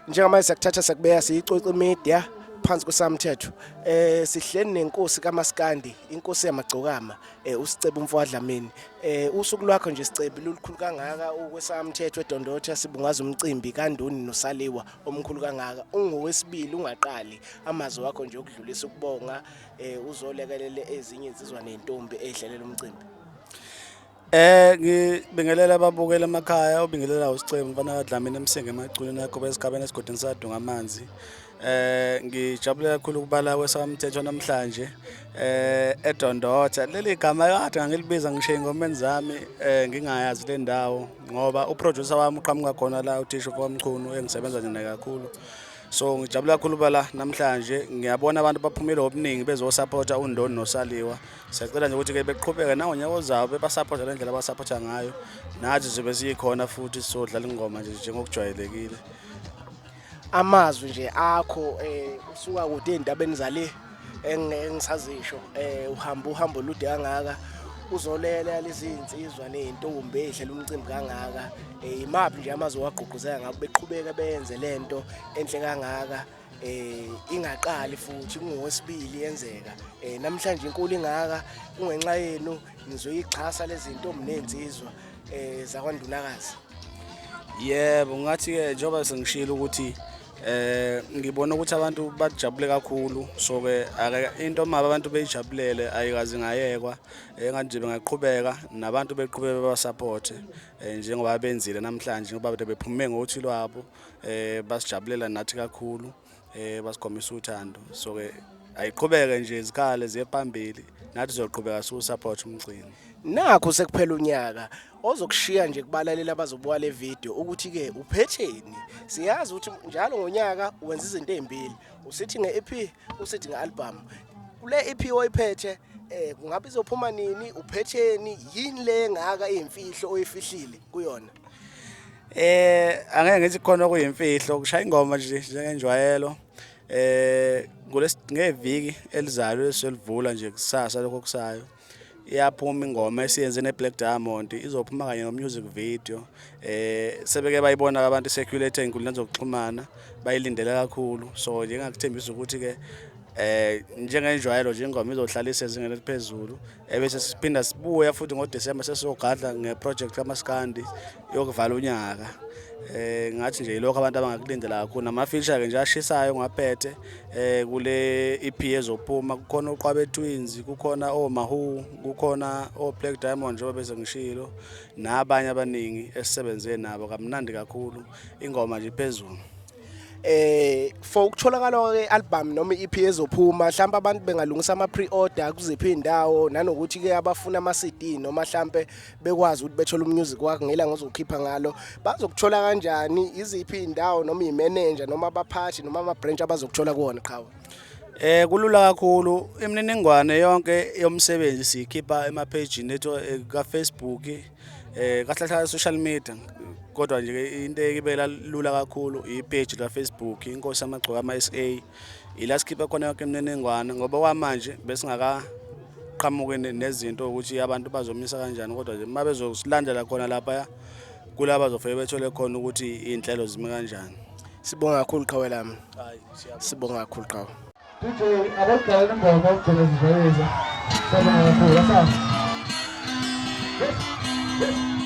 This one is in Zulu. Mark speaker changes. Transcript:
Speaker 1: Njengamanje sekuthatha sekubeka siyicoce media phansi kwesamthetho sihleli nenkosi kaMaskandi inkosi yamaGcokama usicebe umfowandlamini usuku lwakho nje sicebi lulukhulu kangaka ukwesamthetho eDondotha sibungaza umcimbi kaNduni noSaliwa omkhulu kangaka ungowesibili ungaqali amazwi wakho nje okudlulisa ukubonga uzolekelele ezinye insizwa nentombi ehlelela umcimbi.
Speaker 2: Ngibingelela ababukela emakhaya ubingelela usicebe mfana kaDlamini emsenge emacuneni akho besigabeni esigodini sadunga amanzi. Ngijabule kakhulu ukubala kwesamthetho namhlanje eDondotha. Leli gama kade ngangilibiza ngisho ingomeni zami ngingayazi le ndawo ngoba uproducer wami uqhamuka khona la uTisho kwamchunu engisebenza naye kakhulu. So ngijabula kakhulu bala namhlanje ngiyabona abantu baphumile obuningi bezosupporta uNdoni noSaliwa. Siyacela nje ukuthi ke beqhubeke nangonyaka zabo bebasupporta le ndlela abasupporta ngayo. Nathi sibe sikhona futhi sodlala ingoma nje njengokujwayelekile.
Speaker 1: Amazwi nje akho usuka kude endabeni zale engisazisho uhambo olude kangaka uzolela lezi insizwa nezintombi ehlela umcimbi kangaka imaphi nje amazwi wagqugquzela ngabo beqhubeka benze lento enhle kangaka ingaqali futhi kungowesibili yenzeka namhlanje inkulu ingaka kungenxa yenu nizoyixhasa lezi zintombi nezinsizwa zakwaNdunakazi.
Speaker 2: Yebo ngathi ke njengoba sengishilo ukuthi ngibona ukuthi abantu bajabule kakhulu so ke into uma abantu beyijabulele ayikazi ngayekwa engathi bengaqhubeka nabantu beqhubeke bebasupport njengoba benzile namhlanje ngoba bephume ngothi lwabo basijabulela nathi kakhulu basikhombisa uthando so ke ayiqhubeke nje izikhale ziye phambili nathi sizoqhubeka support umcimbi.
Speaker 1: Nakho sekuphela unyaka ozokushiya nje kubalalela abazobuka le video ukuthi ke uphetheni siyazi ukuthi njalo ngonyaka wenza izinto ezimbili usithi ngeEP usithi ngealbum kule EP oyiphethe kungabe izophuma nini uphetheni yini le ngaka izimfihlo oyifihlile kuyona.
Speaker 2: Angeke ngithi khona okuyimfihlo kushaya ingoma nje njengenjwayelo ngeviki elizayo leselivula nje kusasa lokho kusayo iyaphuma ingoma esiyenze neBlack Diamond izophuma kanye no-music video sebeke bayibona abantu circulate ezinkundleni zokuxhumana bayilindele kakhulu so nje ngakuthembisa ukuthi ke njengenjwayelo nje ingoma izohlalisa ezingeni eliphezulu bese siphinda sibuya futhi ngoDisemba sesizogadla ngeproject kaMaskandi yokuvala unyaka. Ngathi nje ilokho abantu abangakulindela kakhulu nama-feature ke nje ashisayo ngaphethe kule EP ezophuma kukhona uqwabe twins kukhona oMahu kukhona oBlack Diamond njengoba bese ngishilo nabanye abaningi esisebenze nabo kamnandi kakhulu ingoma nje phezulu.
Speaker 1: For ukutholakala ke album noma iEP ezophuma mhlawumbe abantu bengalungisa ama pre-order kuziphi indawo nanokuthi ke abafuna ama CD noma mhlawumbe bekwazi ukuthi bethola umusic wakho ngelanga ozokhipha ngalo bazokuthola kanjani iziphi indawo noma imanager noma abaphathi noma ama branch abazokuthola kuona qhawe.
Speaker 2: Kulula kakhulu imininingwane yonke yomsebenzi sikhipha ema-page nethu ka-Facebook kahlala social media kodwa nje into ekibela lula kakhulu ipage la Facebook iNkosi yamaGcokama SA ila sikhipha khona yonke imininingwane ngoba kwamanje besingakaqhamuke nezinto ukuthi abantu bazomisa kanjani kodwa nje uma bezosilandela khona lapha kulaba bazofike bethole khona ukuthi inhlelo zime kanjani.
Speaker 1: Sibonga kakhulu qhawe lami. Hayi sibonga kakhulu qhawe.
Speaker 3: DJ abaqala ingoma ukugcina sizwayeza. Sibonga kakhulu asasa. Yes.